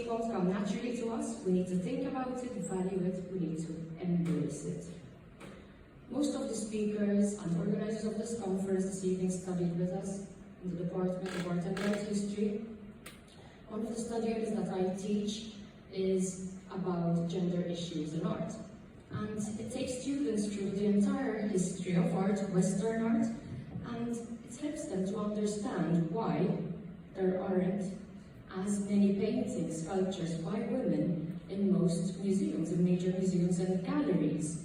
won't come naturally to us. We need to think about it, value it, we need to embrace it. Most of the speakers and organizers of this conference this evening studied with us in the Department of Art and Art History. One of the study areas that I teach is about gender issues in art. And it takes students through the entire history of art, Western art, and it helps them to understand why there aren't as many paintings, sculptures by women in most museums, in major museums and galleries.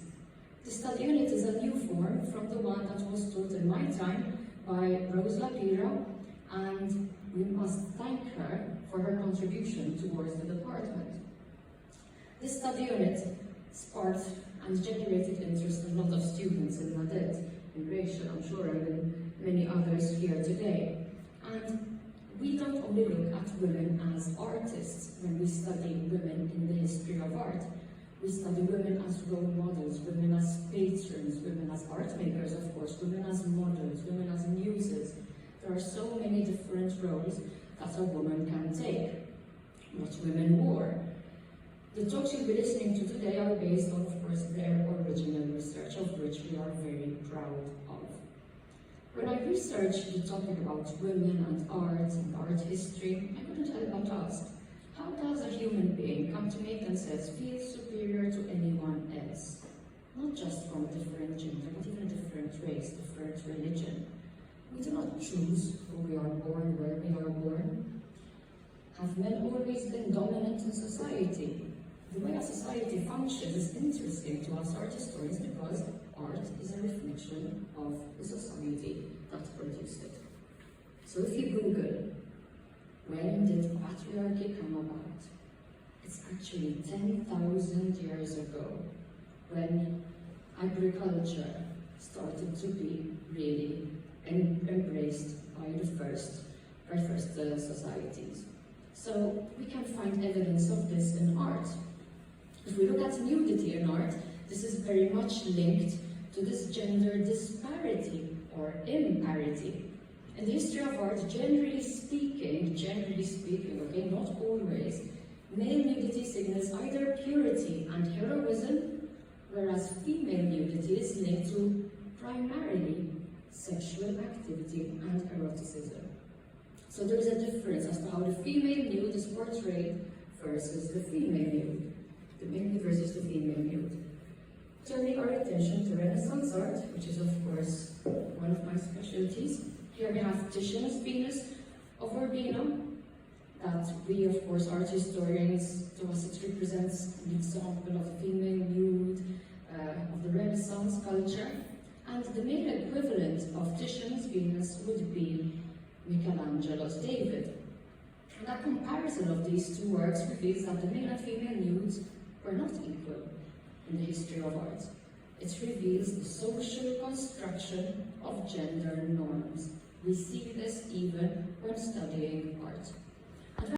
The study unit is a new form from the one that was taught in my time by Rose Lapira, and we must thank her for her contribution towards the department. This study unit sparked and generated interest in a lot of students in Nadette, in Rachel, I'm sure, and many others here today. And we don't only look at women as artists when we study women in the history of art. We study women as role models, women as patrons, women as art makers, of course, women as models, women as muses. There are so many different roles that a woman can take. What women wore. The talks you'll be listening to today are based on, of course, their original research, of which we are very proud of. When I researched the topic about women and art history, I couldn't help but ask, how does a human being come to make themselves feel superior to anyone else? Not just from a different gender, but even a different race, different religion. We do not choose who we are born, where we are born. Have men always been dominant in society? The way a society functions is interesting to us art historians because art is a reflection of the society that produced it. So if you Google, when did patriarchy come about? It's actually 10,000 years ago when agriculture started to be really embraced by the first societies. So we can find evidence of this in art. If we look at nudity in art, this is very much linked to this gender disparity or imparity. In the history of art, generally speaking, okay, not always, male nudity signals either purity and heroism, whereas female nudity is linked to primarily sexual activity and eroticism. So there is a difference as to how the female nude is portrayed versus the female nude. The male nude versus the female nude. Turning our attention to Renaissance art, which is of course one of my specialties. Here we have Titian's Venus of Urbino, that we, of course, art historians, to us it represents an example of female nude, of the Renaissance culture. And the male equivalent of Titian's Venus would be Michelangelo's David. And a comparison of these two works reveals that the male and female nudes were not equal in the history of art. It reveals the social construction of gender norms. We see this even when studying art.